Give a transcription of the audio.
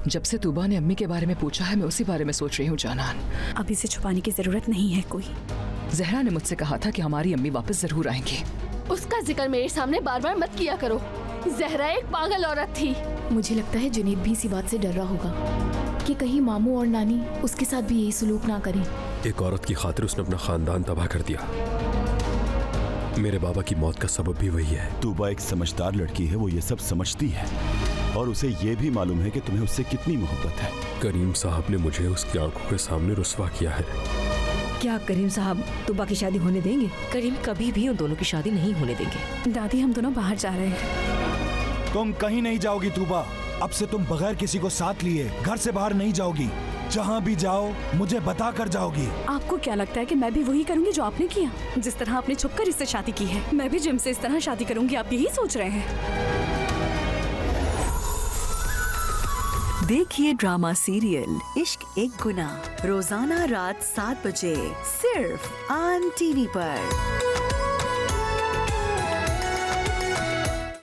जब से तूबा ने अम्मी के बारे में पूछा है, मैं उसी बारे में सोच रही हूँ जानान। अब इसे छुपाने की जरूरत नहीं है कोई। जहरा ने मुझसे कहा था कि हमारी अम्मी वापस जरूर आएंगी। उसका जिक्र मेरे सामने बार बार मत किया करो। जहरा एक पागल औरत थी। मुझे लगता है जुनैद भी इसी बात से डर रहा होगा कि कहीं मामू और नानी उसके साथ भी यही सलूक ना करें। एक औरत की खातिर उसने अपना खानदान तबाह कर दिया। मेरे बाबा की मौत का सबब भी वही है। तूबा एक समझदार लड़की है, वो ये सब समझती है और उसे ये भी मालूम है कि तुम्हें उससे कितनी मोहब्बत है। करीम साहब ने मुझे उसकी आंखों के सामने रुस्वा किया है। क्या करीम साहब तूबा की शादी होने देंगे? करीम कभी भी उन दोनों की शादी नहीं होने देंगे। दादी, हम दोनों बाहर जा रहे हैं। तुम कहीं नहीं जाओगी तूबा। अब से तुम बगैर किसी को साथ लिए घर से बाहर नहीं जाओगी। जहाँ भी जाओ मुझे बता कर जाओगी। आपको क्या लगता है कि मैं भी वही करूंगी जो आपने किया? जिस तरह आपने छुपकर इससे शादी की है, मैं भी जिम से इस तरह शादी करूंगी। आप यही सोच रहे हैं? देखिए ड्रामा सीरियल इश्क एक गुनाह रोजाना रात 7 बजे सिर्फ ऑन टीवी पर।